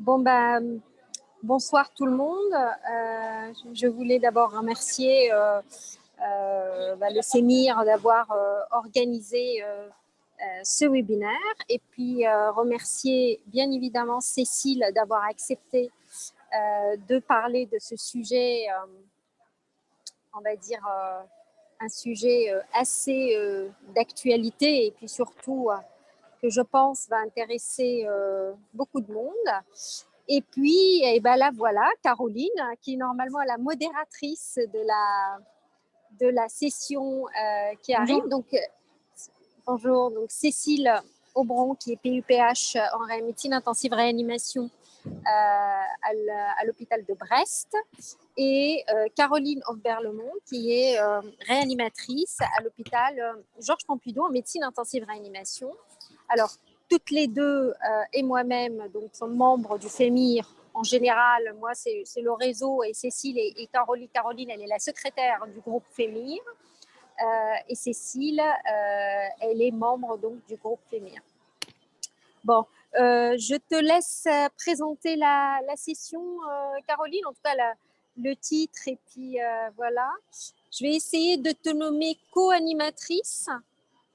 Bon, bonsoir tout le monde. Je voulais d'abord remercier le CEMIR d'avoir organisé ce webinaire et puis remercier bien évidemment Cécile d'avoir accepté de parler de ce sujet, on va dire un sujet assez d'actualité et puis surtout que je pense va intéresser beaucoup de monde. Et puis, là, voilà, Caroline, qui est normalement la modératrice de la session qui arrive. Bonjour. Donc, bonjour, donc Cécile Aubron, qui est PUPH en médecine intensive réanimation à l'hôpital de Brest, et Caroline Hofberlemont, qui est réanimatrice à l'hôpital Georges Pompidou en médecine intensive réanimation. Alors, toutes les deux et moi-même donc, sommes membres du FEMIR. En général, moi, c'est le réseau, et Cécile et Caroline, elle est la secrétaire du groupe FEMIR. Et Cécile, elle est membre donc, du groupe FEMIR. Bon, je te laisse présenter la session, Caroline, en tout cas le titre, et puis voilà. Je vais essayer de te nommer co-animatrice,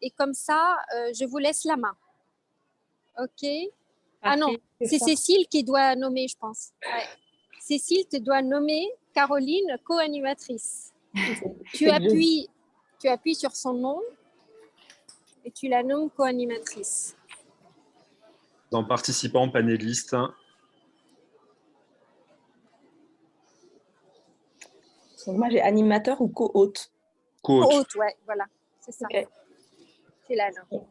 et comme ça, je vous laisse la main. Ok. Parfait. Ah non, c'est Cécile qui doit nommer, je pense. Ouais. Cécile, tu dois nommer Caroline co-animatrice. Tu appuies sur son nom et tu la nommes co-animatrice. En participant panéliste. Donc moi, j'ai animateur ou co-hôte. Co-hôte, ouais, voilà, c'est ça. Okay. C'est là, non.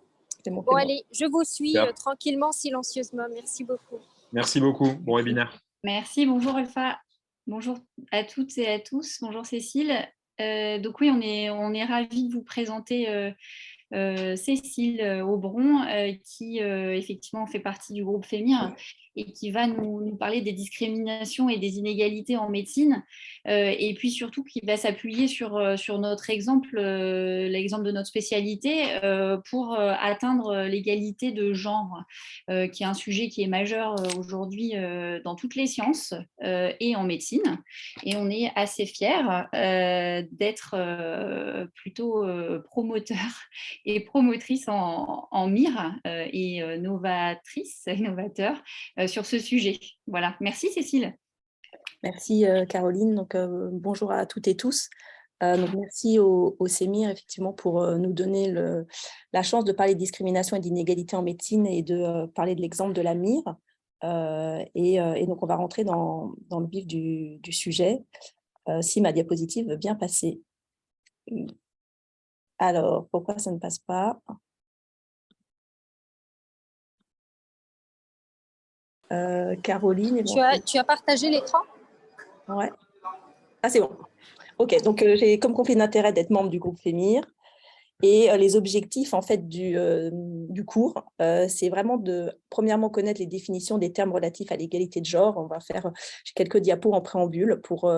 Bon, allez, je vous suis tranquillement, silencieusement. Merci beaucoup. Merci beaucoup. Bon webinaire. Merci. Bonjour Alpha. Bonjour à toutes et à tous. Bonjour Cécile. Donc oui, on est ravis de vous présenter Cécile Aubron, qui effectivement fait partie du groupe FEMIR et qui va nous parler des discriminations et des inégalités en médecine, et puis surtout qui va s'appuyer sur notre exemple, l'exemple de notre spécialité, pour atteindre l'égalité de genre, qui est un sujet qui est majeur aujourd'hui dans toutes les sciences et en médecine. Et on est assez fiers d'être plutôt promoteurs et promotrice en MIR et novateur sur ce sujet. Voilà. Merci Cécile. Merci Caroline. Donc, bonjour à toutes et tous. Donc, merci au CEMIR effectivement pour nous donner la chance de parler de discrimination et d'inégalité en médecine et de parler de l'exemple de la MIR. Et donc, on va rentrer dans le vif du sujet. Si ma diapositive veut bien passer. Alors, pourquoi ça ne passe pas ? Caroline. Tu as partagé l'écran ? Ouais. Ah, c'est bon. Ok, donc j'ai comme conflit d'intérêt d'être membre du groupe FEMIR. Et les objectifs en fait du cours, c'est vraiment de premièrement connaître les définitions des termes relatifs à l'égalité de genre. On va faire quelques diapos en préambule pour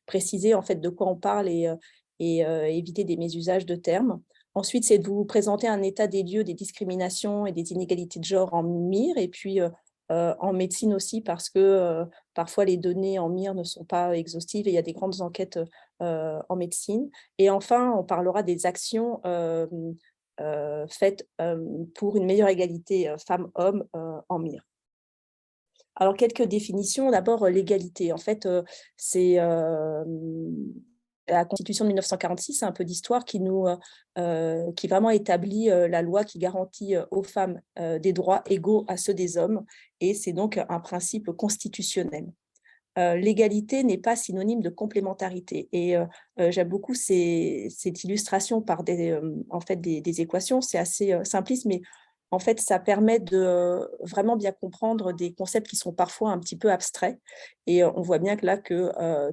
préciser en fait de quoi on parle et éviter des mésusages de termes. Ensuite, c'est de vous présenter un état des lieux des discriminations et des inégalités de genre en MIR, et puis en médecine aussi, parce que parfois les données en MIR ne sont pas exhaustives et il y a des grandes enquêtes en médecine. Et enfin, on parlera des actions faites pour une meilleure égalité femmes-hommes en MIR. Alors, quelques définitions. D'abord, l'égalité. En fait, c'est la Constitution de 1946, un peu d'histoire, qui vraiment établit la loi qui garantit aux femmes des droits égaux à ceux des hommes, et c'est donc un principe constitutionnel. L'égalité n'est pas synonyme de complémentarité, et j'aime beaucoup cette illustration par des équations. C'est assez simpliste, mais en fait, ça permet de vraiment bien comprendre des concepts qui sont parfois un petit peu abstraits. Et on voit bien que là,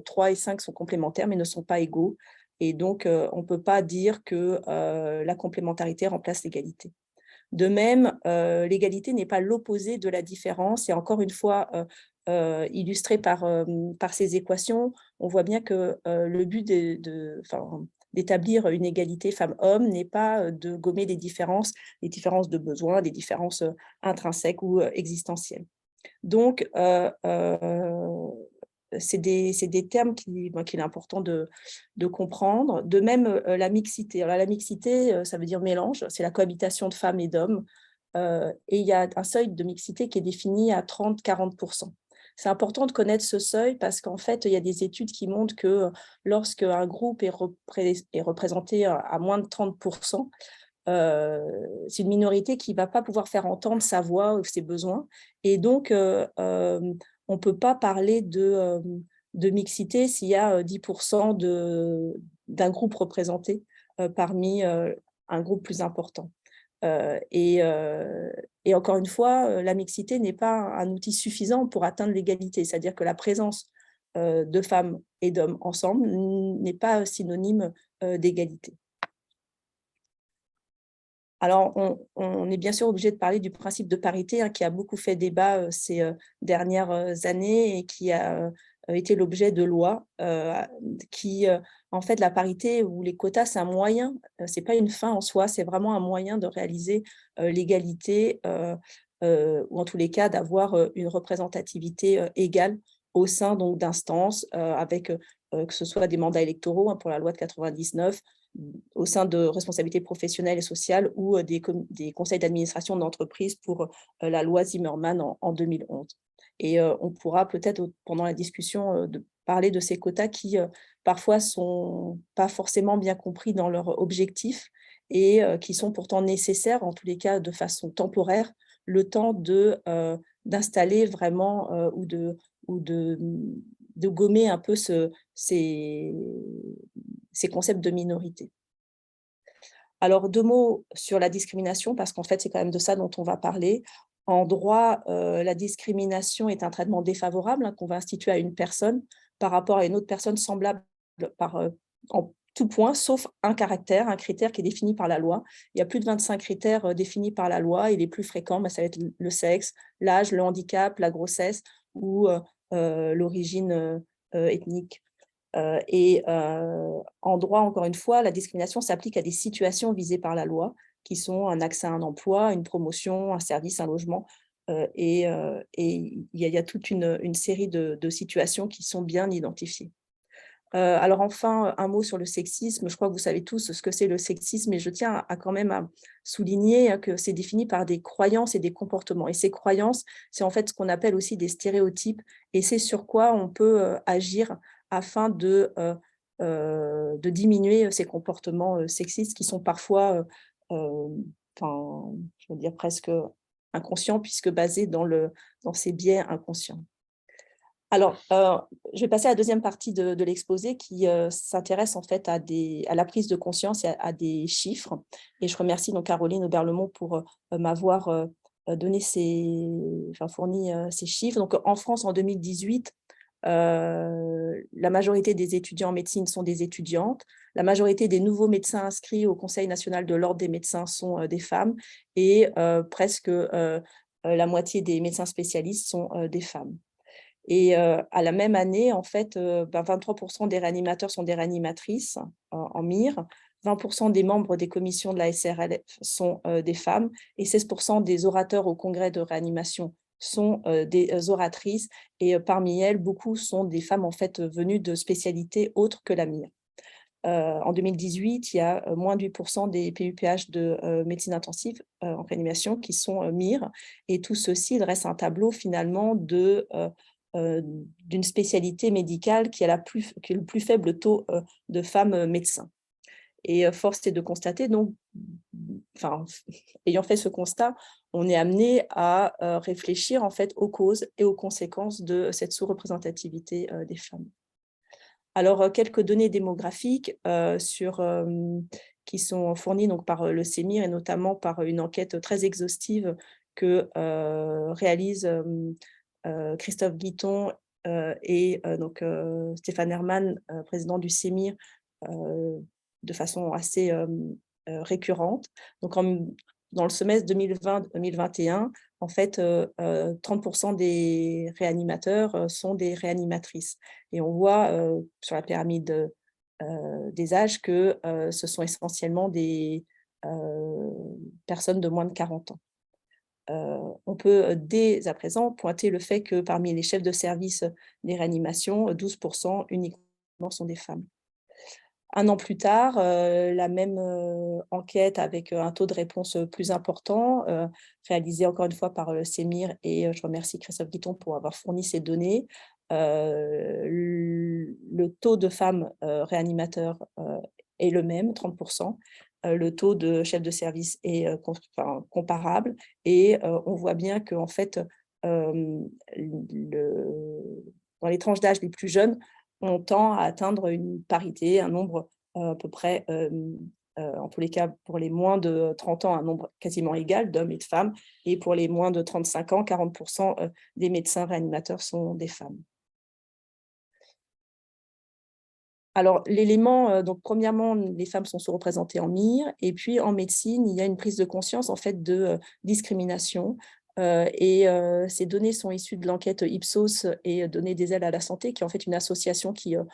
3 et 5 sont complémentaires, mais ne sont pas égaux. Et donc, on ne peut pas dire que la complémentarité remplace l'égalité. De même, l'égalité n'est pas l'opposé de la différence. Et encore une fois, illustré par ces équations, on voit bien que le but d'établir une égalité femmes-hommes n'est pas de gommer les différences de besoins, des différences intrinsèques ou existentielles. Donc, c'est des termes qu'il est important de comprendre. De même, la mixité. Alors, la mixité, ça veut dire mélange, c'est la cohabitation de femmes et d'hommes. Et il y a un seuil de mixité qui est défini à 30-40%. C'est important de connaître ce seuil parce qu'en fait, il y a des études qui montrent que lorsque un groupe est représenté à moins de 30%, c'est une minorité qui ne va pas pouvoir faire entendre sa voix ou ses besoins. Et donc, on ne peut pas parler de mixité s'il y a 10% d'un groupe représenté parmi un groupe plus important. Et encore une fois, la mixité n'est pas un outil suffisant pour atteindre l'égalité. C'est-à-dire que la présence de femmes et d'hommes ensemble n'est pas synonyme d'égalité. Alors, on est bien sûr obligé de parler du principe de parité qui a beaucoup fait débat ces dernières années et qui a été l'objet de lois qui, en fait, la parité ou les quotas, c'est un moyen, ce n'est pas une fin en soi, c'est vraiment un moyen de réaliser l'égalité ou en tous les cas d'avoir une représentativité égale au sein d'instances avec que ce soit des mandats électoraux pour la loi de 99, au sein de responsabilités professionnelles et sociales ou des conseils d'administration d'entreprise pour la loi Zimmermann en 2011. Et on pourra peut-être, pendant la discussion, parler de ces quotas qui, parfois, ne sont pas forcément bien compris dans leur objectif et qui sont pourtant nécessaires, en tous les cas de façon temporaire, le temps d'installer vraiment ou de gommer un peu ces concepts de minorité. Alors, 2 mots sur la discrimination, parce qu'en fait, c'est quand même de ça dont on va parler. En droit, la discrimination est un traitement défavorable qu'on va instituer à une personne par rapport à une autre personne semblable en tout point, sauf un critère qui est défini par la loi. Il y a plus de 25 critères définis par la loi et les plus fréquents, ça va être le sexe, l'âge, le handicap, la grossesse ou l'origine ethnique. En droit, encore une fois, la discrimination s'applique à des situations visées par la loi, qui sont un accès à un emploi, une promotion, un service, un logement. Et il y a toute une série de situations qui sont bien identifiées. Alors enfin, un mot sur le sexisme. Je crois que vous savez tous ce que c'est le sexisme, et je tiens quand même à souligner que c'est défini par des croyances et des comportements. Et ces croyances, c'est en fait ce qu'on appelle aussi des stéréotypes, et c'est sur quoi on peut agir afin de diminuer ces comportements sexistes qui sont parfois, je veux dire presque inconscients, puisque basés dans ces biais inconscients. Alors, je vais passer à la deuxième partie de l'exposé qui s'intéresse en fait à la prise de conscience et à des chiffres. Et je remercie donc Caroline Aubert-Lemont pour m'avoir fourni ces chiffres. Donc, en France, en 2018, la majorité des étudiants en médecine sont des étudiantes. La majorité des nouveaux médecins inscrits au Conseil national de l'ordre des médecins sont des femmes. Et presque la moitié des médecins spécialistes sont des femmes. Et à la même année, en fait, 23% des réanimateurs sont des réanimatrices en MIR, 20% des membres des commissions de la SRLF sont des femmes et 16% des orateurs au congrès de réanimation sont des oratrices, et parmi elles, beaucoup sont des femmes en fait venues de spécialités autres que la MIR. En 2018, il y a moins de 8% des PUPH de médecine intensive en réanimation qui sont MIR, et tout ceci dresse un tableau finalement d'une spécialité médicale qui a le plus faible taux de femmes médecins. Et force est de constater, donc, ayant fait ce constat, on est amené à réfléchir en fait aux causes et aux conséquences de cette sous-représentativité des femmes. Alors, quelques données démographiques qui sont fournies donc, par le CEMIR et notamment par une enquête très exhaustive que réalise Christophe Guiton et donc Stéphane Hermann, président du CEMIR, de façon assez récurrente. Donc, dans le semestre 2020-2021, en fait, 30% des réanimateurs sont des réanimatrices. Et on voit sur la pyramide des âges que ce sont essentiellement des personnes de moins de 40 ans. on peut dès à présent pointer le fait que parmi les chefs de service des réanimations, 12% uniquement sont des femmes. Un an plus tard, la même enquête avec un taux de réponse plus important, réalisé encore une fois par le CEMIR, et je remercie Christophe Guitton pour avoir fourni ces données. Le taux de femmes réanimateurs est le même, 30%. Le taux de chefs de service est comparable, et on voit bien qu'en fait, dans les tranches d'âge les plus jeunes, on tend à atteindre une parité, un nombre à peu près, en tous les cas pour les moins de 30 ans, un nombre quasiment égal d'hommes et de femmes, et pour les moins de 35 ans, 40% des médecins réanimateurs sont des femmes. Alors l'élément, donc premièrement, les femmes sont sous-représentées en MIR, et puis en médecine, il y a une prise de conscience en fait de discrimination. Ces données sont issues de l'enquête Ipsos et Données des ailes à la santé, qui est en fait une association qui a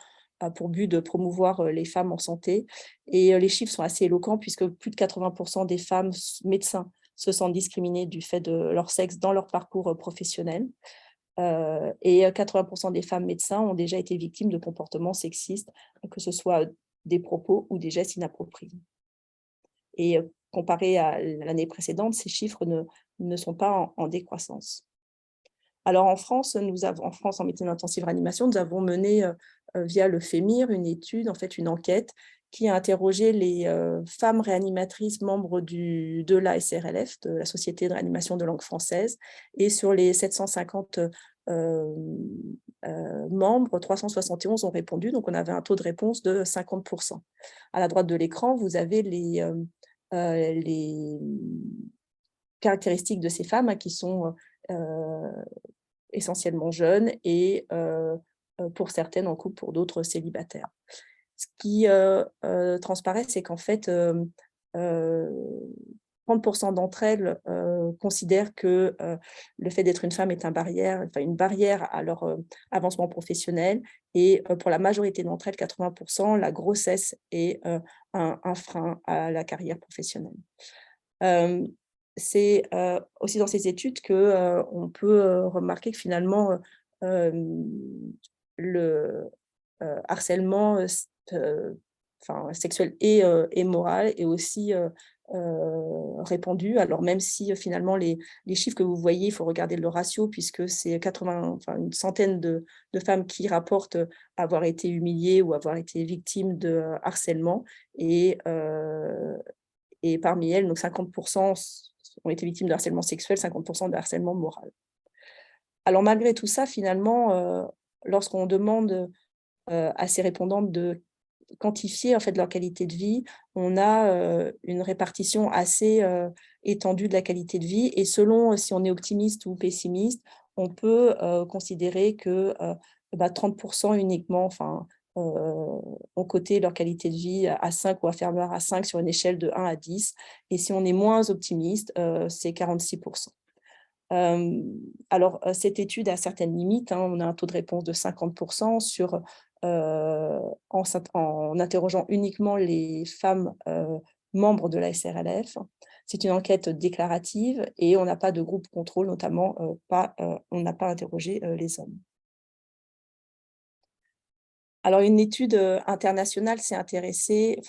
pour but de promouvoir les femmes en santé. Et les chiffres sont assez éloquents, puisque plus de 80% des femmes médecins se sentent discriminées du fait de leur sexe dans leur parcours professionnel. Et 80% des femmes médecins ont déjà été victimes de comportements sexistes, que ce soit des propos ou des gestes inappropriés. Et comparé à l'année précédente, ces chiffres ne sont pas en décroissance. Alors en France, en médecine intensive réanimation, nous avons mené via le FEMIR une étude, en fait une enquête, qui a interrogé les femmes réanimatrices membres de la SRLF, de la Société de réanimation de langue française, et sur les 750 membres, 371 ont répondu, donc on avait un taux de réponse de 50%. À la droite de l'écran, vous avez les caractéristiques de ces femmes, qui sont essentiellement jeunes et pour certaines en couple, pour d'autres célibataires. Ce qui transparaît, c'est qu'en fait, 30% d'entre elles considèrent que le fait d'être une femme est une barrière à leur avancement professionnel, et pour la majorité d'entre elles, 80%, la grossesse est un frein à la carrière professionnelle. C'est aussi dans ces études qu'on peut remarquer que finalement, le harcèlement sexuel et moral est aussi répandu. Alors même si finalement les chiffres que vous voyez, il faut regarder le ratio, puisque c'est une centaine de femmes qui rapportent avoir été humiliées ou avoir été victimes de harcèlement, et parmi elles, donc 50% ont été victimes de harcèlement sexuel, 50% de harcèlement moral. Alors malgré tout ça, finalement, lorsqu'on demande à ces répondantes de quantifier en fait leur qualité de vie, on a une répartition assez étendue de la qualité de vie, et selon si on est optimiste ou pessimiste, on peut considérer que 30% uniquement ont coté leur qualité de vie à 5 ou inférieur à 5 sur une échelle de 1 à 10, et si on est moins optimiste, c'est 46%. Alors, cette étude a certaines limites, hein. On a un taux de réponse de 50% en interrogeant uniquement les femmes membres de la SRLF. C'est une enquête déclarative, et on n'a pas de groupe contrôle, notamment on n'a pas interrogé les hommes. Alors, une étude internationale s'est intéressée,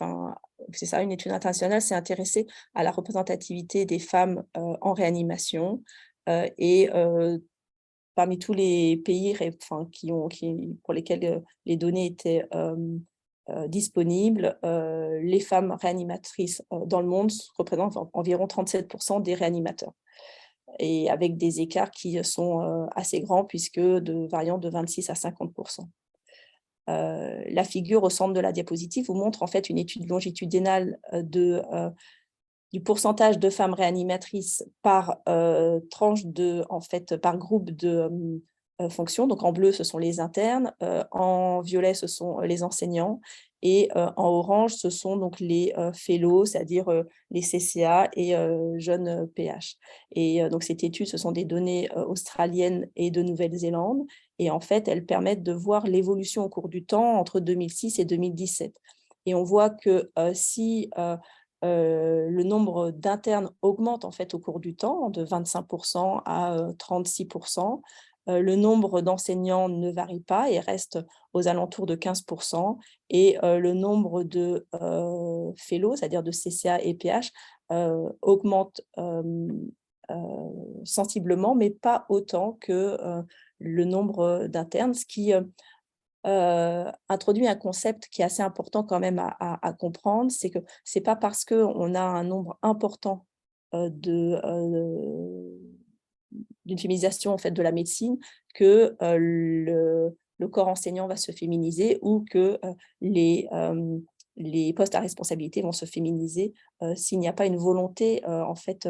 une étude internationale s'est intéressée à la représentativité des femmes en réanimation, parmi tous les pays pour lesquels les données étaient disponibles, les femmes réanimatrices dans le monde représentent environ 37% des réanimateurs, et avec des écarts qui sont assez grands, puisque variant de 26 à 50%. La figure au centre de la diapositive vous montre en fait une étude longitudinale du pourcentage de femmes réanimatrices par tranche par groupe de fonctions. Donc en bleu, ce sont les internes, en violet, ce sont les enseignants, et en orange, ce sont donc les fellows, c'est-à-dire les CCA et jeunes PH. Et donc cette étude, ce sont des données australiennes et de Nouvelle-Zélande, et en fait, elles permettent de voir l'évolution au cours du temps entre 2006 et 2017. Et on voit que si le nombre d'internes augmente en fait au cours du temps, de 25% à 36%. Le nombre d'enseignants ne varie pas et reste aux alentours de 15%. Et le nombre de fellows, c'est-à-dire de CCA et PH, augmente sensiblement, mais pas autant que le nombre d'internes, ce qui introduit un concept qui est assez important quand même à comprendre, c'est que ce n'est pas parce qu'on a un nombre important d'une féminisation en fait, de la médecine que le corps enseignant va se féminiser ou que les postes à responsabilité vont se féminiser s'il n'y a pas une volonté en fait,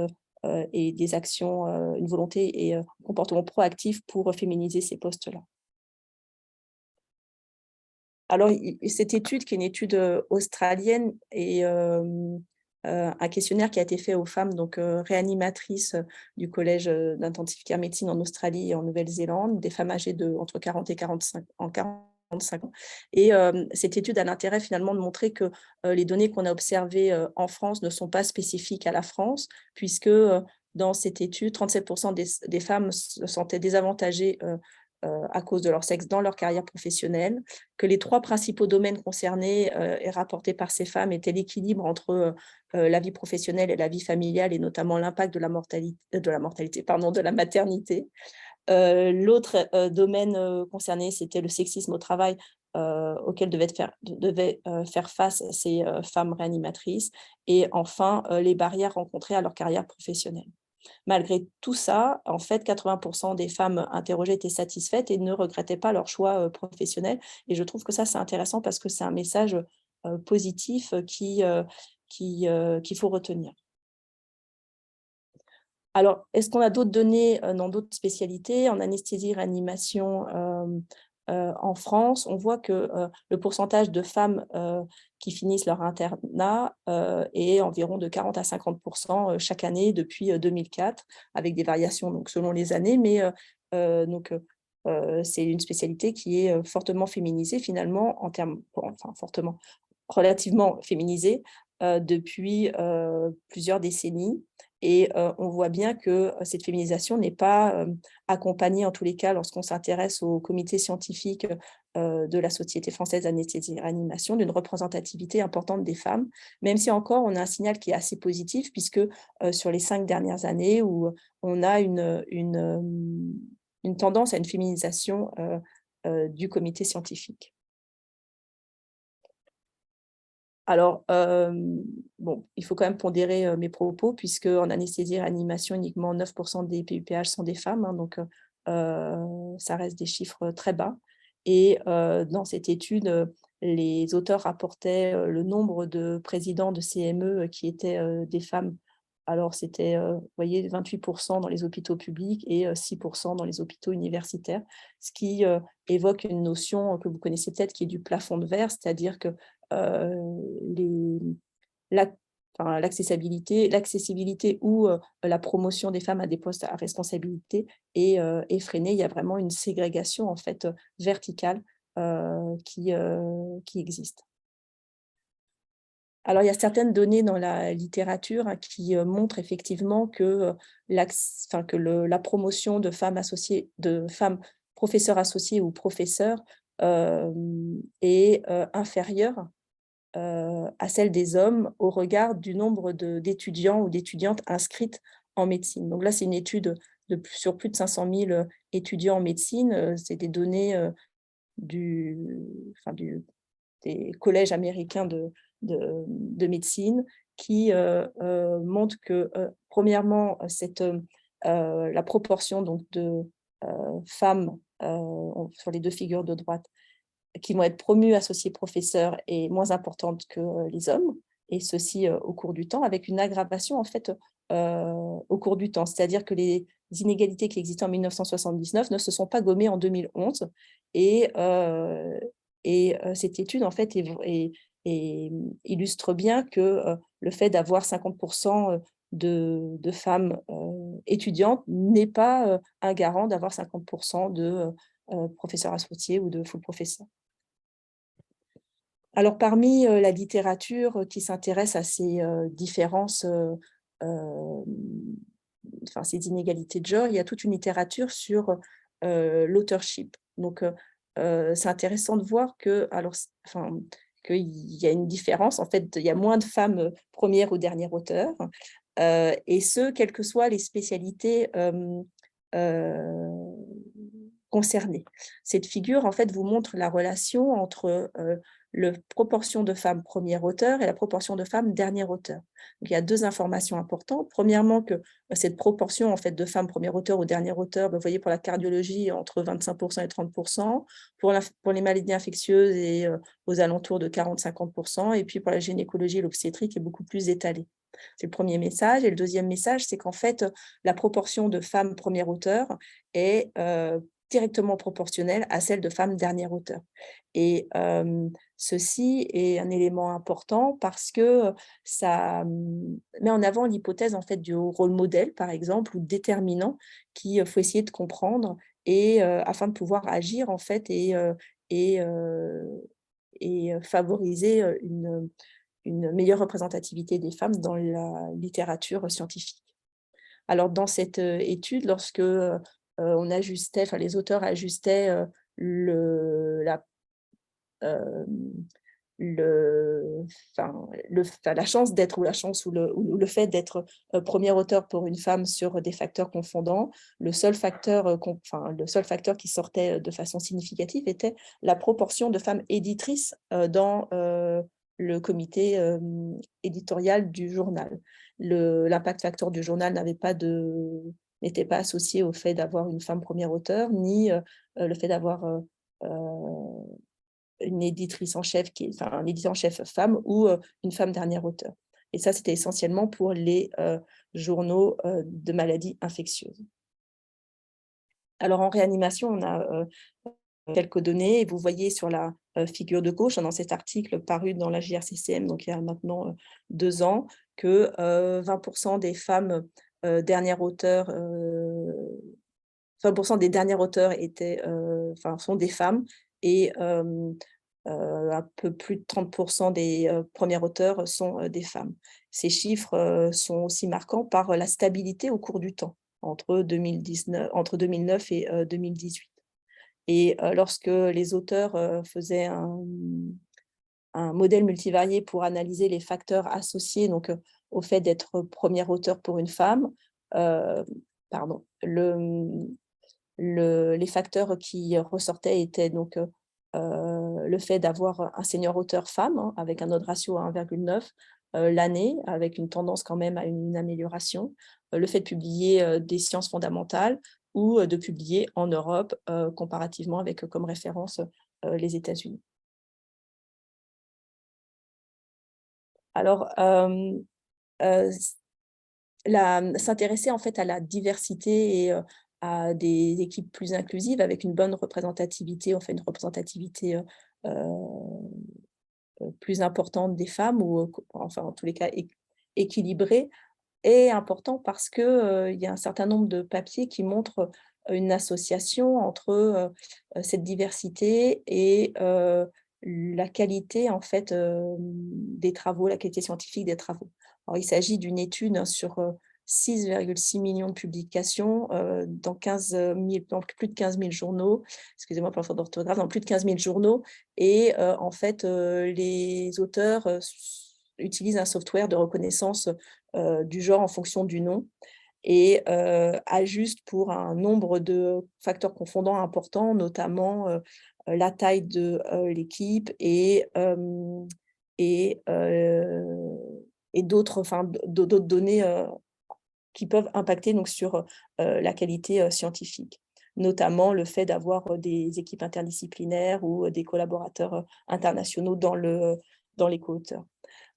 et des actions, une volonté et un comportement proactif pour féminiser ces postes-là. Alors, cette étude, qui est une étude australienne, et un questionnaire qui a été fait aux femmes donc, réanimatrices du collège d'intensive médecine en Australie et en Nouvelle-Zélande, des femmes âgées entre 40 et 45 ans. Et cette étude a l'intérêt finalement de montrer que les données qu'on a observées en France ne sont pas spécifiques à la France, puisque dans cette étude, 37% des femmes se sentaient désavantagées à cause de leur sexe dans leur carrière professionnelle, que les 3 principaux domaines concernés et rapportés par ces femmes étaient l'équilibre entre la vie professionnelle et la vie familiale, et notamment l'impact de la maternité. L'autre domaine concerné, c'était le sexisme au travail, auquel devaient faire face ces femmes réanimatrices, et enfin les barrières rencontrées à leur carrière professionnelle. Malgré tout ça, en fait, 80% des femmes interrogées étaient satisfaites et ne regrettaient pas leur choix professionnel. Et je trouve que ça, c'est intéressant parce que c'est un message positif qu'il faut retenir. Alors, est-ce qu'on a d'autres données dans d'autres spécialités? En anesthésie-réanimation en France, on voit que le pourcentage de femmes qui finissent leur internat est environ de 40 à 50% chaque année depuis 2004, avec des variations donc, selon les années, mais c'est une spécialité qui est fortement féminisée finalement, relativement féminisée depuis plusieurs décennies. Et on voit bien que cette féminisation n'est pas accompagnée, en tous les cas, lorsqu'on s'intéresse au comité scientifique de la Société française d'anesthésie et réanimation, d'une représentativité importante des femmes, même si encore on a un signal qui est assez positif, puisque sur les 5 dernières années, où on a une tendance à une féminisation du comité scientifique. Alors, bon, il faut quand même pondérer mes propos, puisque en anesthésie et réanimation, uniquement 9% des PUPH sont des femmes, hein, donc ça reste des chiffres très bas. Et dans cette étude, les auteurs rapportaient le nombre de présidents de CME qui étaient des femmes. Alors, c'était, vous voyez, 28% dans les hôpitaux publics et 6% dans les hôpitaux universitaires, ce qui évoque une notion que vous connaissez peut-être, qui est du plafond de verre, c'est-à-dire que l'accessibilité ou la promotion des femmes à des postes à responsabilité est freinée. Il y a vraiment une ségrégation en fait, verticale qui existe. Alors, il y a certaines données dans la littérature qui montrent effectivement que, la promotion de femmes professeurs associés ou professeurs est inférieure à celle des hommes au regard du nombre d'étudiants ou d'étudiantes inscrites en médecine. Donc là, c'est une étude sur plus de 500 000 étudiants en médecine. C'est des données des collèges américains de médecine qui montrent que, premièrement, la proportion donc, de femmes sur les 2 figures de droite qui vont être promues associées professeurs est moins importante que les hommes, et ceci au cours du temps, avec une aggravation en fait au cours du temps. C'est-à-dire que les inégalités qui existaient en 1979 ne se sont pas gommées en 2011, et cette étude en fait illustre bien que le fait d'avoir 50% de femmes étudiantes n'est pas un garant d'avoir 50% de professeurs associés ou de full professeurs. Alors, parmi la littérature qui s'intéresse à ces différences, enfin, ces inégalités de genre, il y a toute une littérature sur l'authorship. Donc, c'est intéressant de voir que, alors, enfin, qu'il y a une différence. En fait, il y a moins de femmes premières ou dernières auteurs, et ce, quelles que soient les spécialités concernées. Cette figure, en fait, vous montre la relation entre la proportion de femmes premières auteurs et la proportion de femmes dernières auteurs. Donc, il y a 2 informations importantes. Premièrement, que cette proportion en fait, de femmes premières auteurs ou dernières auteurs, vous voyez pour la cardiologie, entre 25% et 30%, pour les maladies infectieuses et aux alentours de 40-50%, et puis pour la gynécologie et l'obstétrique est beaucoup plus étalée. C'est le premier message. Et le deuxième message, c'est qu'en fait, la proportion de femmes premières auteurs est directement proportionnelle à celle de femmes dernières auteurs. Et ceci est un élément important parce que ça met en avant l'hypothèse en fait, du rôle modèle, par exemple, ou déterminant, qu'il faut essayer de comprendre et, afin de pouvoir agir en fait, et, favoriser une meilleure représentativité des femmes dans la littérature scientifique. Alors, dans cette étude, lorsque on ajustait, enfin, les auteurs ajustaient la la chance d'être, ou la chance ou le fait d'être premier auteur pour une femme sur des facteurs confondants, le seul facteur qui sortait de façon significative était la proportion de femmes éditrices dans le comité éditorial du journal. L'impact factor du journal n'était pas associé au fait d'avoir une femme première auteur, ni le fait d'avoir une éditrice en chef, un éditeur en chef femme, ou une femme dernière auteur. Et ça, c'était essentiellement pour les journaux de maladies infectieuses. Alors, en réanimation, on a quelques données, et vous voyez sur la figure de gauche, dans cet article paru dans la JRCCM, donc il y a maintenant 2 ans, que 20% des femmes dernières auteurs, 20% des dernières auteurs sont des femmes, et un peu plus de 30% des premiers auteurs sont des femmes. Ces chiffres sont aussi marquants par la stabilité au cours du temps, entre 2009 et 2018. Et lorsque les auteurs faisaient un modèle multivarié pour analyser les facteurs associés donc, au fait d'être premier auteur pour une femme, les facteurs qui ressortaient étaient donc le fait d'avoir un senior auteur femme, hein, avec un odd ratio à 1,9, l'année, avec une tendance quand même à une amélioration, le fait de publier des sciences fondamentales, ou de publier en Europe, comparativement avec comme référence les États-Unis. Alors, s'intéresser en fait à la diversité et à des équipes plus inclusives avec une bonne représentativité, enfin une représentativité plus importante des femmes, ou enfin en tous les cas équilibrée, est important parce que il y a un certain nombre de papiers qui montrent une association entre cette diversité et la qualité en fait des travaux, la qualité scientifique des travaux. Alors, il s'agit d'une étude, hein, sur 6,6 millions de publications dans plus de 15 000 journaux, excusez-moi pour la faute d'orthographe, dans plus de 15 000 journaux, et en fait les auteurs utilisent un software de reconnaissance du genre en fonction du nom, et ajustent pour un nombre de facteurs confondants importants, notamment la taille de l'équipe et d'autres données qui peuvent impacter donc sur la qualité scientifique, notamment le fait d'avoir des équipes interdisciplinaires ou des collaborateurs internationaux dans les co-auteurs.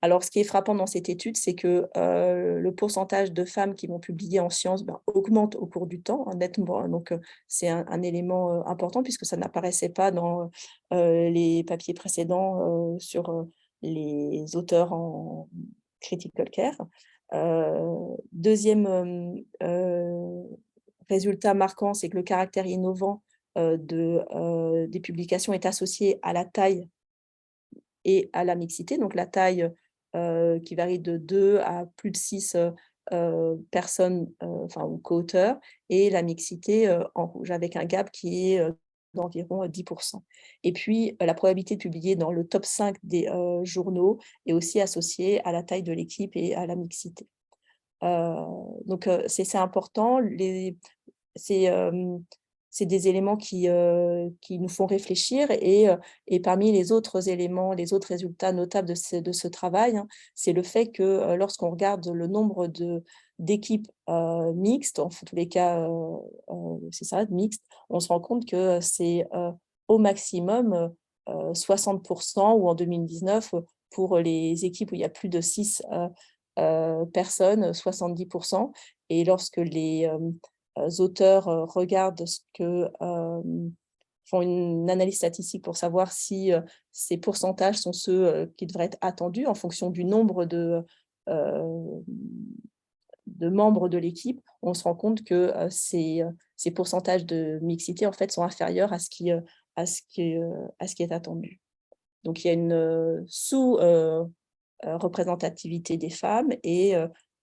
Alors, ce qui est frappant dans cette étude, c'est que le pourcentage de femmes qui vont publier en sciences augmente au cours du temps, hein, nettement. Donc, c'est un élément important, puisque ça n'apparaissait pas dans les papiers précédents sur les auteurs en critical care. Deuxième résultat marquant, c'est que le caractère innovant des publications est associé à la taille et à la mixité, donc la taille qui varie de 2 à plus de 6 personnes, enfin, ou co-auteurs, et la mixité en rouge, avec un gap qui est d'environ 10%. Et puis, la probabilité de publier dans le top 5 des journaux est aussi associée à la taille de l'équipe et à la mixité. Donc, c'est important. C'est des éléments qui nous font réfléchir, et parmi les autres éléments, les autres résultats notables de ce travail, hein, c'est le fait que lorsqu'on regarde le nombre d'équipes mixtes, en tous les cas, c'est ça, mixtes, on se rend compte que c'est au maximum 60%, ou en 2019, pour les équipes où il y a plus de 6 personnes, 70%. Et lorsque les auteurs regardent font une analyse statistique pour savoir si ces pourcentages sont ceux qui devraient être attendus en fonction du nombre de membres de l'équipe, on se rend compte que ces pourcentages de mixité en fait sont inférieurs à ce qui est attendu. Donc il y a une représentativité des femmes, et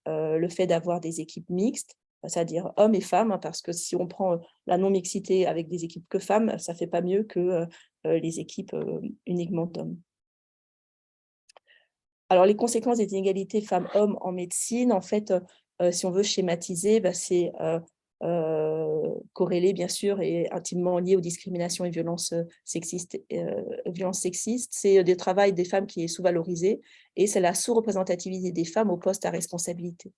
le fait d'avoir des équipes mixtes, c'est-à-dire hommes et femmes, hein, parce que si on prend la non-mixité avec des équipes que femmes, ça ne fait pas mieux que les équipes uniquement d'hommes. Alors, les conséquences des inégalités femmes-hommes en médecine, en fait, si on veut schématiser, c'est corrélé, bien sûr, et intimement lié aux discriminations et violences sexistes. C'est des travail des femmes qui est sous-valorisé, et c'est la sous-représentativité des femmes aux postes à responsabilité.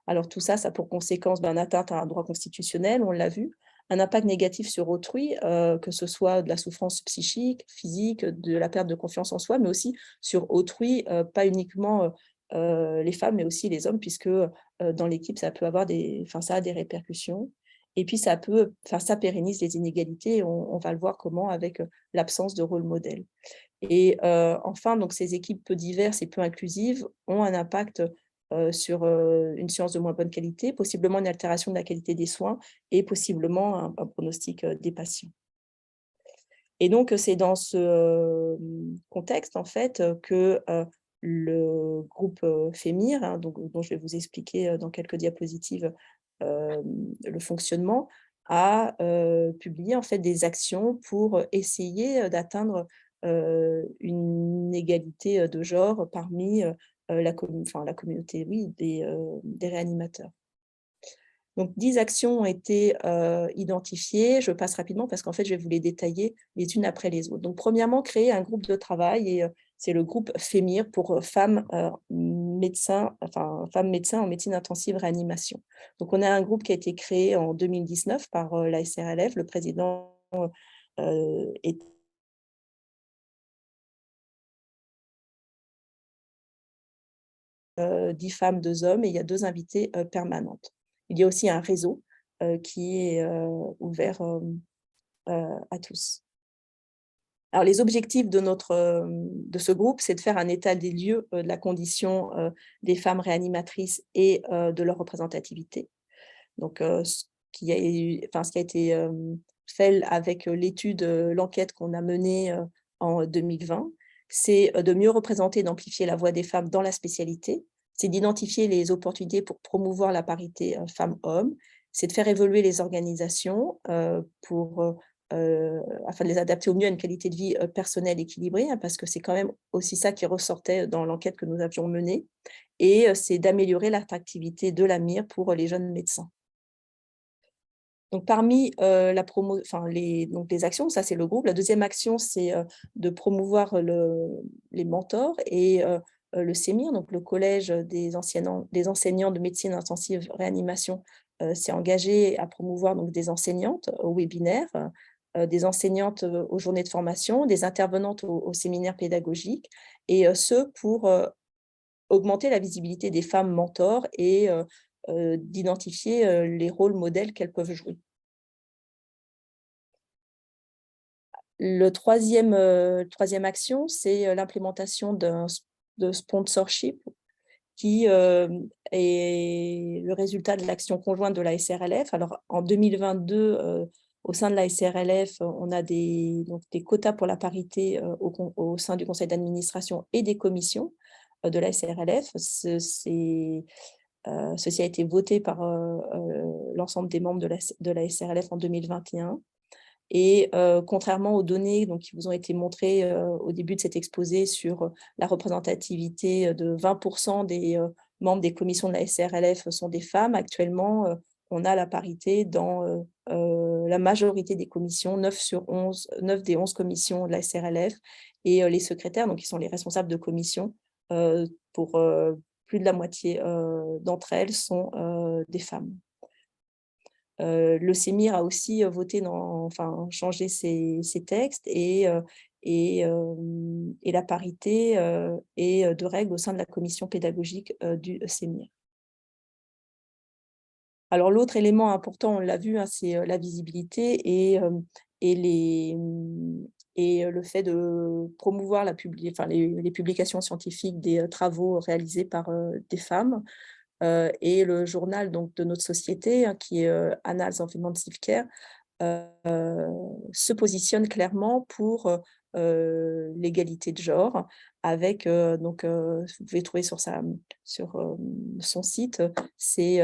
Alors tout ça, ça a pour conséquence une atteinte à un droit constitutionnel, on l'a vu, un impact négatif sur autrui, que ce soit de la souffrance psychique, physique, de la perte de confiance en soi, mais aussi sur autrui, pas uniquement les femmes, mais aussi les hommes, puisque dans l'équipe, ça peut avoir ça a des répercussions. Et puis ça pérennise les inégalités, on va le voir comment avec l'absence de rôle modèle. Et enfin, donc ces équipes peu diverses et peu inclusives ont un impact sur une science de moins bonne qualité, possiblement une altération de la qualité des soins, et possiblement un pronostic des patients. Et donc, c'est dans ce contexte, en fait, que le groupe FEMIR, hein, dont je vais vous expliquer dans quelques diapositives le fonctionnement, a publié en fait des actions pour essayer d'atteindre une égalité de genre parmi la communauté, oui, des réanimateurs. Donc 10 actions ont été identifiées. Je passe rapidement parce qu'en fait, je vais vous les détailler les unes après les autres. Donc premièrement, créer un groupe de travail, et c'est le groupe FEMIR pour femmes médecins en médecine intensive réanimation. Donc on a un groupe qui a été créé en 2019 par la SRLF. Le président est 10 femmes, 2 hommes, et il y a 2 invitées permanentes. Il y a aussi un réseau qui est ouvert à tous. Alors, les objectifs de ce groupe, c'est de faire un état des lieux de la condition des femmes réanimatrices et de leur représentativité. Donc, ce qui a été fait avec l'enquête qu'on a menée en 2020, c'est de mieux représenter et d'amplifier la voix des femmes dans la spécialité, c'est d'identifier les opportunités pour promouvoir la parité femmes-hommes, c'est de faire évoluer les organisations afin de les adapter au mieux à une qualité de vie personnelle équilibrée, hein, parce que c'est quand même aussi ça qui ressortait dans l'enquête que nous avions menée, et c'est d'améliorer l'attractivité de la MIR pour les jeunes médecins. Donc, parmi les actions, ça c'est le groupe. La deuxième action, c'est de promouvoir les mentors, et le CEMIR, donc le collège des enseignants de médecine intensive réanimation, s'est engagé à promouvoir donc des enseignantes aux webinaires, des enseignantes aux journées de formation, des intervenantes aux séminaires pédagogiques, et ce pour augmenter la visibilité des femmes mentors et d'identifier les rôles modèles qu'elles peuvent jouer. Le troisième action, c'est l'implémentation de sponsorship qui est le résultat de l'action conjointe de la SRLF. Alors, en 2022, Au sein de la SRLF, on a des quotas pour la parité au sein du conseil d'administration et des commissions de la SRLF. Ceci a été voté par l'ensemble des membres de la SRLF en 2021. Et contrairement aux données qui vous ont été montrées au début de cet exposé sur la représentativité de 20% des membres des commissions de la SRLF sont des femmes, actuellement, on a la parité dans la majorité des commissions, 9 des 11 commissions de la SRLF, et les secrétaires, donc qui sont les responsables de commission, pour plus de la moitié d'entre elles sont des femmes. Le CEMIR a aussi changé ses textes et la parité est de règle au sein de la commission pédagogique du CEMIR. Alors l'autre élément important, on l'a vu, c'est la visibilité et le fait de promouvoir les publications scientifiques des travaux réalisés par des femmes. Et le journal de notre société, qui est Annals of Intensive Care, se positionne clairement pour l'égalité de genre, avec, vous pouvez trouver sur son site ces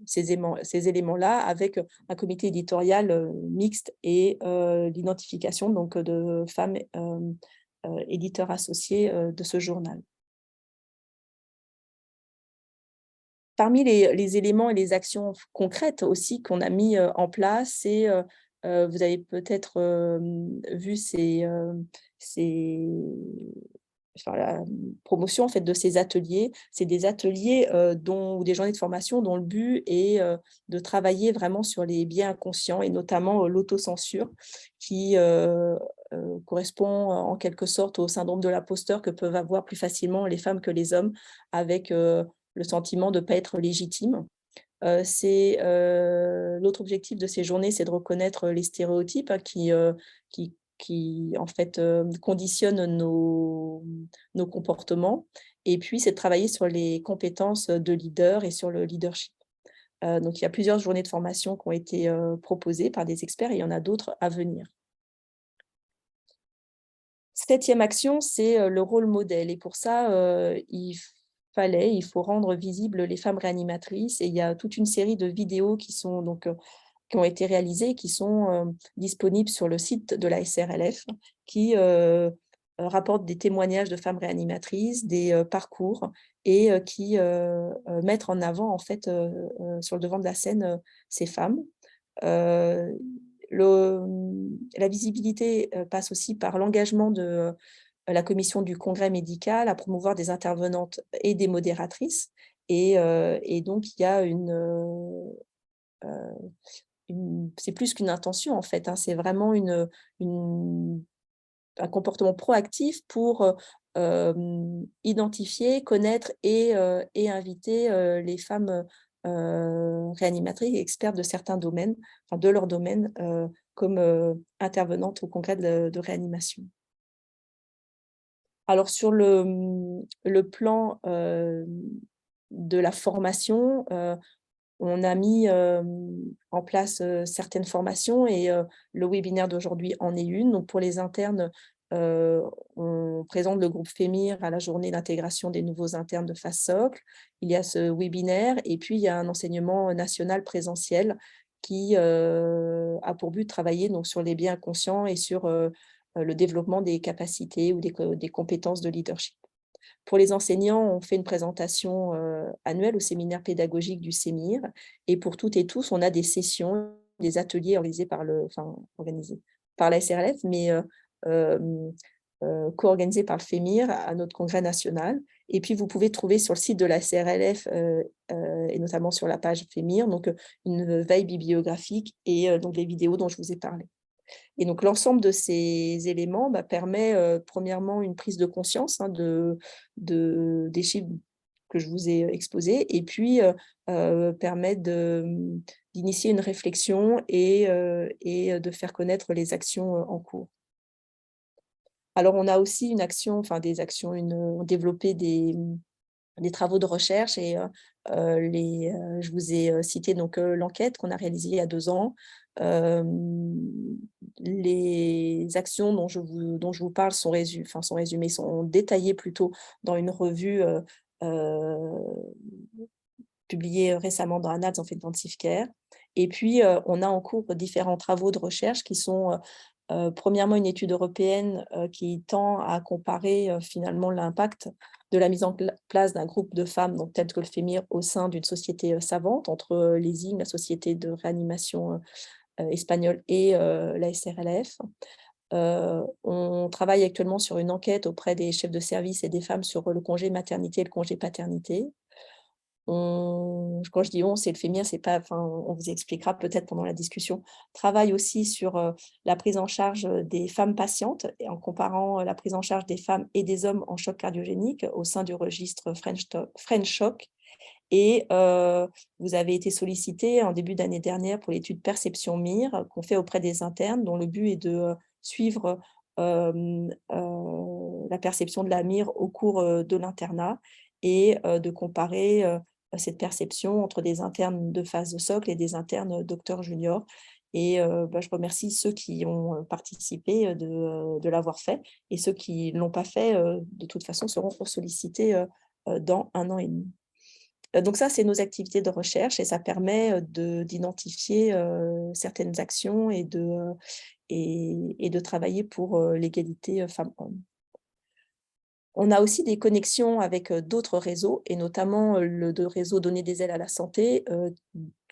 éléments-là, avec un comité éditorial mixte et l'identification de femmes éditeurs associés de ce journal. Parmi les éléments et les actions concrètes aussi qu'on a mis en place, vous avez peut-être vu la promotion de ces ateliers. C'est des ateliers ou des journées de formation dont le but est de travailler vraiment sur les biais inconscients et notamment l'autocensure qui correspond en quelque sorte au syndrome de l'imposteur que peuvent avoir plus facilement les femmes que les hommes, avec le sentiment de ne pas être légitime. L'autre objectif de ces journées, c'est de reconnaître les stéréotypes qui en fait conditionnent nos comportements, et puis c'est de travailler sur les compétences de leader et sur le leadership. Donc il y a plusieurs journées de formation qui ont été proposées par des experts, et il y en a d'autres à venir. 7e action, c'est le rôle modèle, et pour ça, il faut rendre visibles les femmes réanimatrices, et il y a toute une série de vidéos qui ont été réalisées, qui sont disponibles sur le site de la SRLF, qui rapportent des témoignages de femmes réanimatrices, des parcours, et qui mettent en avant en fait sur le devant de la scène ces femmes. La visibilité passe aussi par l'engagement de la commission du congrès médical à promouvoir des intervenantes et des modératrices. Et donc, il y a c'est plus qu'une intention, en fait, c'est vraiment un comportement proactif pour identifier, connaître et inviter les femmes réanimatrices et expertes de certains domaines, de leur domaine, comme intervenantes au congrès de réanimation. Alors, sur le plan de la formation, on a mis en place certaines formations, et le webinaire d'aujourd'hui en est une. Donc, pour les internes, on présente le groupe FEMIR à la journée d'intégration des nouveaux internes de phase socle. Il y a ce webinaire, et puis il y a un enseignement national présentiel qui a pour but de travailler sur les biais inconscients et sur le développement des capacités ou des compétences de leadership. Pour les enseignants, on fait une présentation annuelle au séminaire pédagogique du CEMIR, et pour toutes et tous, on a des sessions, des ateliers organisés par la SRLF, mais co-organisés par le FEMIR à notre congrès national. Et puis, vous pouvez trouver sur le site de la SRLF, et notamment sur la page FEMIR, une veille bibliographique et donc les vidéos dont je vous ai parlé. Et donc, l'ensemble de ces éléments permet, premièrement, une prise de conscience des chiffres que je vous ai exposés, et puis permet d'initier une réflexion et de faire connaître les actions en cours. Alors, on a aussi on a développé des travaux de recherche et je vous ai cité donc l'enquête qu'on a réalisée il y a 2 ans. Les actions dont je vous parle sont résumées, sont détaillées plutôt dans une revue publiée récemment dans Annals of Intensive Care. Et puis, on a en cours différents travaux de recherche qui sont premièrement, une étude européenne qui tend à comparer finalement l'impact de la mise en place d'un groupe de femmes, donc telles que le FEMIR, au sein d'une société savante, entre l'ESIG, la société de réanimation espagnole, et la SRLF. On travaille actuellement sur une enquête auprès des chefs de service et des femmes sur le congé maternité et le congé paternité. Quand je dis on, c'est le FEMIR, c'est pas, on vous expliquera peut-être pendant la discussion, travaille aussi sur la prise en charge des femmes patientes, et en comparant la prise en charge des femmes et des hommes en choc cardiogénique au sein du registre French Shock. Et vous avez été sollicité en début d'année dernière pour l'étude Perception MIR qu'on fait auprès des internes, dont le but est de suivre la perception de la MIR au cours de l'internat et de comparer cette perception entre des internes de phase de socle et des internes docteurs juniors. Et je remercie ceux qui ont participé de l'avoir fait, et ceux qui ne l'ont pas fait, de toute façon, seront sollicités dans 1 an et demi. Donc ça, c'est nos activités de recherche, et ça permet d'identifier certaines actions et de travailler pour l'égalité femmes-hommes. On a aussi des connexions avec d'autres réseaux, et notamment le réseau Donner des ailes à la santé,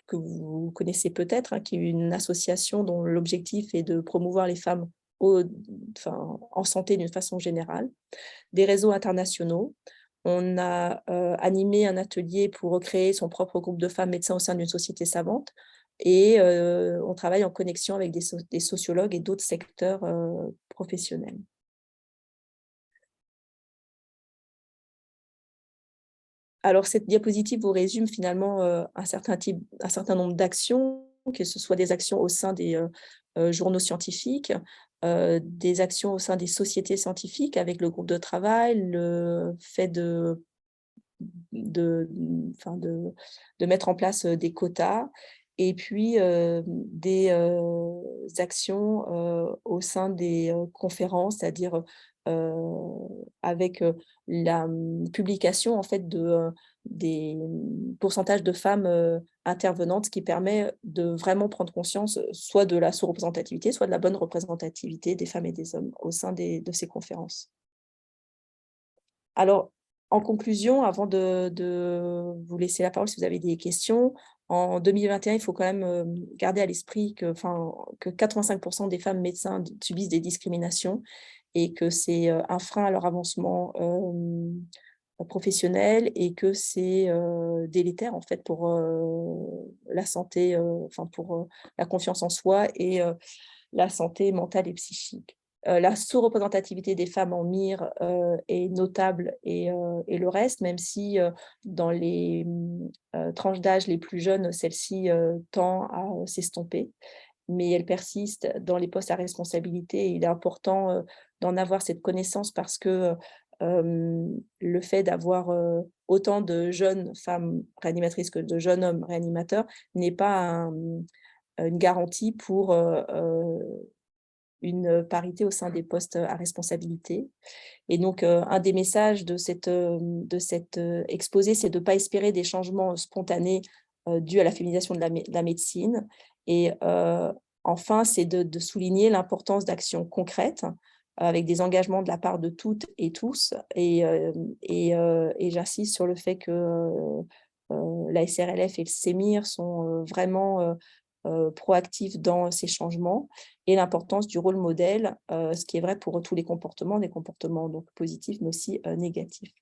que vous connaissez peut-être, qui est une association dont l'objectif est de promouvoir les femmes en santé d'une façon générale. Des réseaux internationaux. On a animé un atelier pour recréer son propre groupe de femmes médecins au sein d'une société savante, et on travaille en connexion avec des sociologues et d'autres secteurs professionnels. Alors, cette diapositive vous résume finalement un certain nombre d'actions, que ce soit des actions au sein des journaux scientifiques, des actions au sein des sociétés scientifiques avec le groupe de travail, le fait de mettre en place des quotas, et puis des actions au sein des conférences, c'est-à-dire avec la publication en fait des pourcentages de femmes intervenantes, ce qui permet de vraiment prendre conscience soit de la sous-représentativité, soit de la bonne représentativité des femmes et des hommes au sein de ces conférences. Alors, en conclusion, avant de vous laisser la parole si vous avez des questions, en 2021, il faut quand même garder à l'esprit que 85% des femmes médecins subissent des discriminations, et que c'est un frein à leur avancement professionnel, et que c'est délétère en fait pour la santé, pour la confiance en soi et la santé mentale et psychique. La sous-représentativité des femmes en MIR est notable, et le reste, même si dans les tranches d'âge les plus jeunes, celle-ci tend à s'estomper, mais elle persiste dans les postes à responsabilité, et il est important d'en avoir cette connaissance, parce que le fait d'avoir autant de jeunes femmes réanimatrices que de jeunes hommes réanimateurs n'est pas une garantie pour une parité au sein des postes à responsabilité. Et donc, un des messages de cet exposé, c'est de ne pas espérer des changements spontanés dus à la féminisation de la médecine. Et enfin, c'est de souligner l'importance d'actions concrètes avec des engagements de la part de toutes et tous. Et j'insiste sur le fait que la SRLF et le CEMIR sont vraiment proactifs dans ces changements, et l'importance du rôle modèle, ce qui est vrai pour tous les comportements, des comportements donc positifs mais aussi négatifs.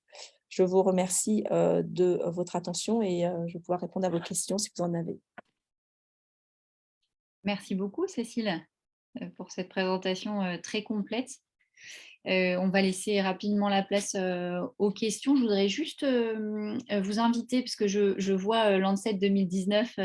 Je vous remercie de votre attention, et je vais pouvoir répondre à vos questions si vous en avez. Merci beaucoup, Cécile, pour cette présentation très complète. On va laisser rapidement la place aux questions. Je voudrais juste vous inviter, parce que je vois Lancet 2019,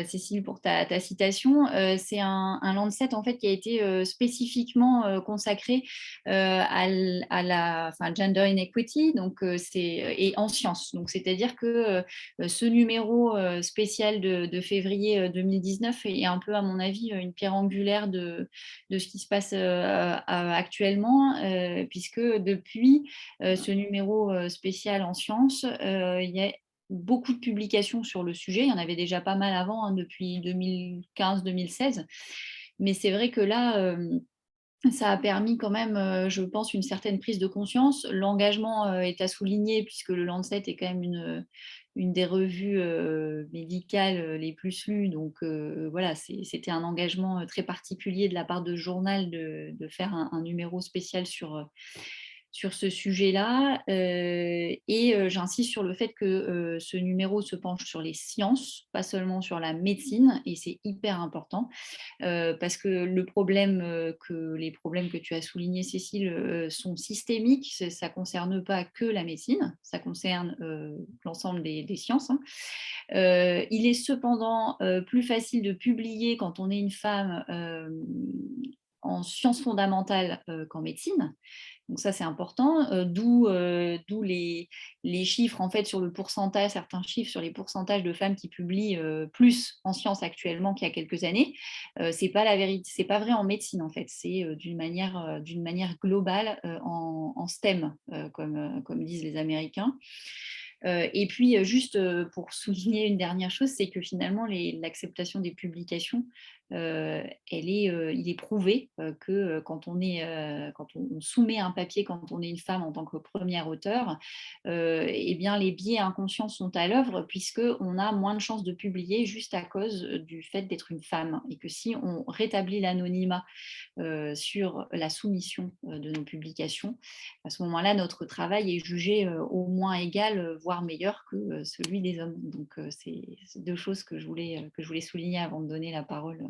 Cécile, pour ta citation. C'est un Lancet en fait, qui a été spécifiquement consacré à la gender inequity, donc, et en sciences. Donc, c'est-à-dire que ce numéro spécial de février 2019 est un peu, à mon avis, une pierre angulaire de ce qui se passe actuellement, puisque depuis ce numéro spécial en sciences, il y a beaucoup de publications sur le sujet. Il y en avait déjà pas mal avant, hein, depuis 2015-2016. Mais c'est vrai que là, ça a permis quand même, je pense, une certaine prise de conscience. L'engagement est à souligner, puisque le Lancet est quand même une des revues médicales les plus lues. Donc voilà, c'était un engagement très particulier de la part de ce journal de faire un numéro spécial sur ce sujet-là. Et j'insiste sur le fait que ce numéro se penche sur les sciences, pas seulement sur la médecine, et c'est hyper important. Parce que les problèmes que tu as soulignés, Cécile, sont systémiques. Ça ne concerne pas que la médecine, ça concerne l'ensemble des sciences, hein. Il est cependant plus facile de publier quand on est une femme en sciences fondamentales qu'en médecine. Donc ça, c'est important, d'où les chiffres en fait sur le pourcentage, certains chiffres sur les pourcentages de femmes qui publient plus en sciences actuellement qu'il y a quelques années. C'est pas la vérité, c'est pas vrai en médecine en fait, c'est d'une manière globale en STEM, comme disent les Américains. Et puis, juste pour souligner une dernière chose, c'est que finalement, l'acceptation des publications, il est prouvé que quand on soumet un papier, quand on est une femme en tant que première auteure, eh bien, les biais inconscients sont à l'œuvre, puisqu'on a moins de chances de publier juste à cause du fait d'être une femme. Et que si on rétablit l'anonymat sur la soumission de nos publications, à ce moment-là, notre travail est jugé au moins égal, voire meilleur que celui des hommes. Donc, c'est deux choses que je voulais souligner avant de donner la parole.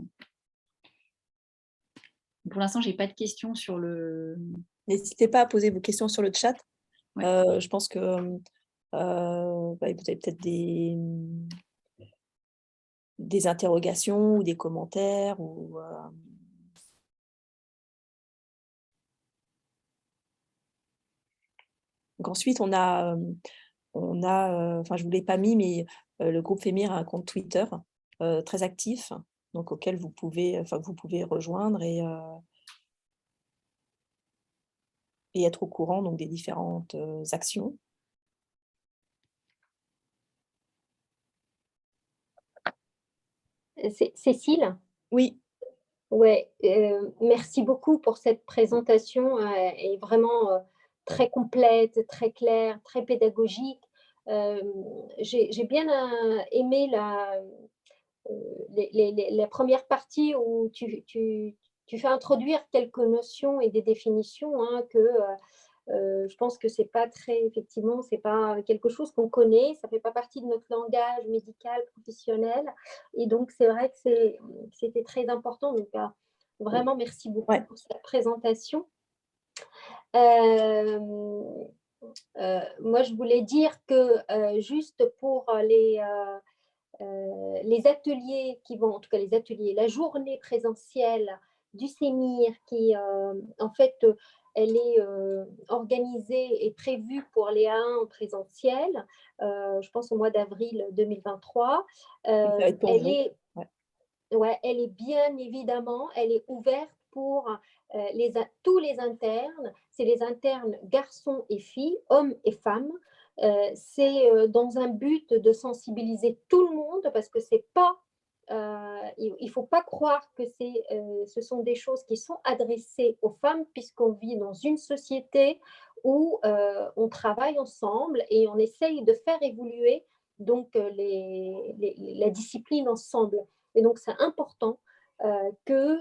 Pour l'instant, je n'ai pas de questions sur le... N'hésitez pas à poser vos questions sur le chat. Ouais. Je pense que vous avez peut-être des interrogations ou des commentaires. Donc ensuite, on a, enfin, je ne vous l'ai pas mis, mais le groupe Fémir a un compte Twitter très actif, donc auquel vous pouvez rejoindre et être au courant donc, des différentes actions. Cécile? Oui. Ouais, merci beaucoup pour cette présentation, est vraiment très complète, très claire, très pédagogique. J'ai bien aimé la première partie où tu fais introduire quelques notions et des définitions, hein, que je pense que c'est pas très, effectivement, c'est pas quelque chose qu'on connaît, ça fait pas partie de notre langage médical, professionnel, et donc c'est vrai que c'était très important. Donc vraiment, merci beaucoup pour cette présentation. Moi, je voulais dire que juste pour les ateliers qui vont, en tout cas les ateliers, la journée présentielle du Sémir qui, en fait, elle est organisée et prévue pour les A1 en présentiel, je pense au mois d'avril 2023. Elle est bien évidemment, elle est ouverte pour tous les internes. C'est les internes garçons et filles, hommes et femmes. C'est dans un but de sensibiliser tout le monde, parce que c'est pas, il ne faut pas croire que ce sont des choses qui sont adressées aux femmes, puisqu'on vit dans une société où on travaille ensemble et on essaye de faire évoluer donc la discipline ensemble. Et donc, c'est important que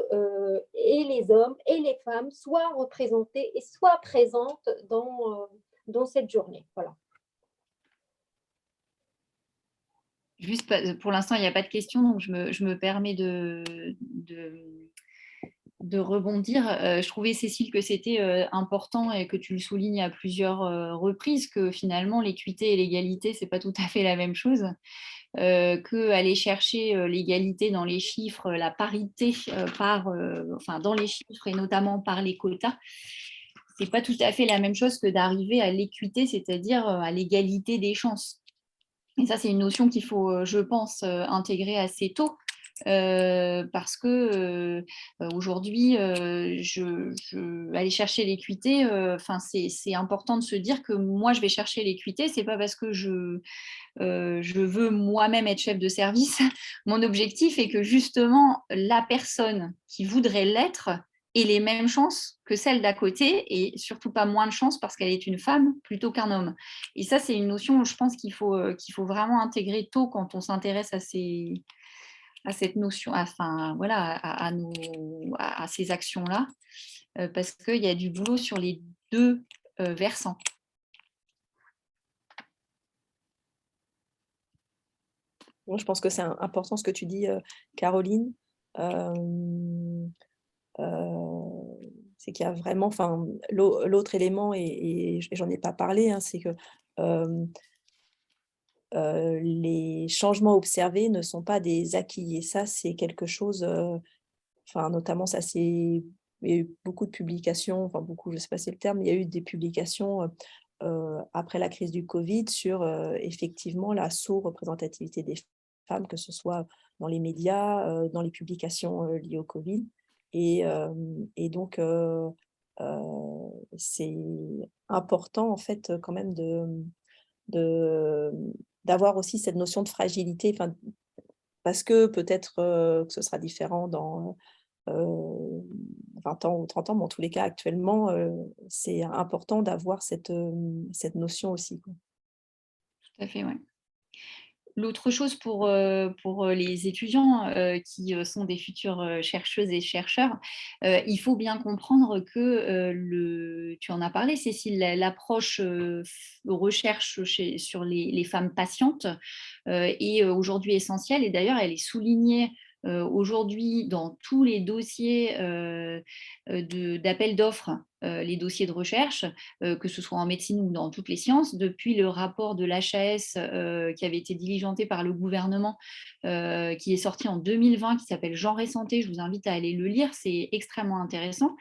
et les hommes et les femmes soient représentés et soient présentes dans cette journée. Voilà. Juste, pour l'instant, il n'y a pas de questions, donc je me permets rebondir. Je trouvais, Cécile, que c'était important et que tu le soulignes à plusieurs reprises, que finalement, l'équité et l'égalité, ce n'est pas tout à fait la même chose. Qu'aller chercher l'égalité dans les chiffres, la parité dans les chiffres et notamment par les quotas, ce n'est pas tout à fait la même chose que d'arriver à l'équité, c'est-à-dire à l'égalité des chances. Et ça, c'est une notion qu'il faut, je pense, intégrer assez tôt. Parce que aujourd'hui, aller chercher l'équité, c'est important de se dire que moi, je vais chercher l'équité, c'est pas parce que je veux moi-même être chef de service. Mon objectif est que justement, la personne qui voudrait l'être ait les mêmes chances que celle d'à côté et surtout pas moins de chances parce qu'elle est une femme plutôt qu'un homme. Et ça, c'est une notion, je pense, qu'il faut vraiment intégrer tôt quand on s'intéresse à cette notion, à ces actions-là, parce qu'il y a du boulot sur les deux versants. Moi, je pense que c'est important ce que tu dis, Caroline. C'est qu'il y a vraiment, l'autre élément, et j'en ai pas parlé, hein, c'est que les changements observés ne sont pas des acquis. Et ça, c'est quelque chose, notamment, ça, il y a eu beaucoup de publications, beaucoup, je ne sais pas si c'est le terme, mais il y a eu des publications après la crise du Covid sur effectivement la sous-représentativité des femmes, que ce soit dans les médias, dans les publications liées au Covid. Et donc, c'est important, en fait, quand même d'avoir aussi cette notion de fragilité, parce que peut-être que ce sera différent dans 20 ans ou 30 ans, mais en tous les cas, actuellement, c'est important d'avoir cette notion aussi, quoi. Tout à fait, ouais. L'autre chose pour les étudiants qui sont des futures chercheuses et chercheurs, il faut bien comprendre que, tu en as parlé, Cécile, l'approche recherche sur les femmes patientes est aujourd'hui essentielle. Et d'ailleurs, elle est soulignée aujourd'hui dans tous les dossiers d'appel d'offres, les dossiers de recherche, que ce soit en médecine ou dans toutes les sciences, depuis le rapport de l'HAS qui avait été diligenté par le gouvernement, qui est sorti en 2020, qui s'appelle Genre et santé. Je vous invite à aller le lire, c'est extrêmement intéressant.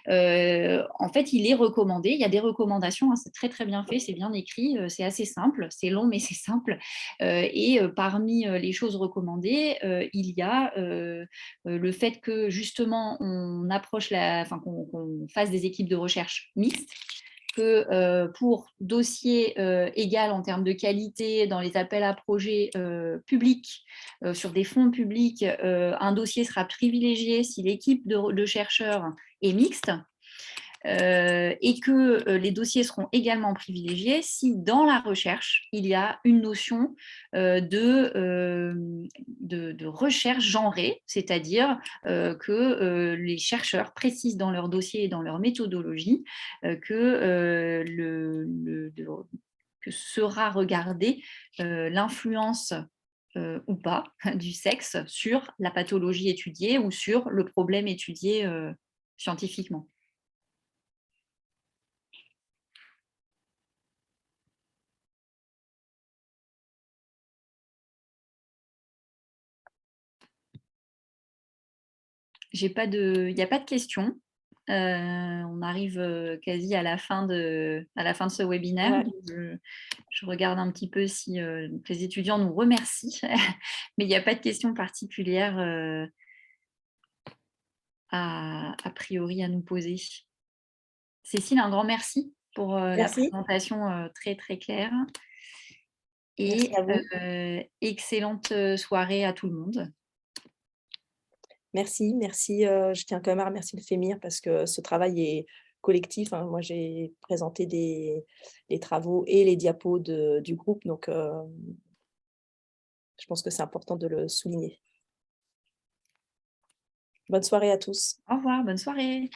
En fait, il est recommandé, il y a des recommandations, hein, c'est très très bien fait, c'est bien écrit, c'est assez simple, c'est long mais c'est simple. Et parmi les choses recommandées, il y a le fait que justement on approche qu'on fasse des équipes de recherche mixtes, que pour dossier égal en termes de qualité dans les appels à projets publics, sur des fonds publics, un dossier sera privilégié si l'équipe de chercheurs est mixte. Et que les dossiers seront également privilégiés si dans la recherche, il y a une notion de recherche genrée, c'est-à-dire que les chercheurs précisent dans leur dossier et dans leur méthodologie que sera regardée l'influence ou pas du sexe sur la pathologie étudiée ou sur le problème étudié scientifiquement. Il n'y a pas de questions. On arrive quasi à la fin de ce webinaire. Ouais. Je regarde un petit peu si les étudiants nous remercient, mais il n'y a pas de questions particulières a priori à nous poser. Cécile, un grand merci pour la présentation très très claire. Et excellente soirée à tout le monde. Merci. Je tiens quand même à remercier le FEMIR parce que ce travail est collectif, hein. Moi, j'ai présenté les travaux et les diapos du groupe, donc je pense que c'est important de le souligner. Bonne soirée à tous. Au revoir, bonne soirée.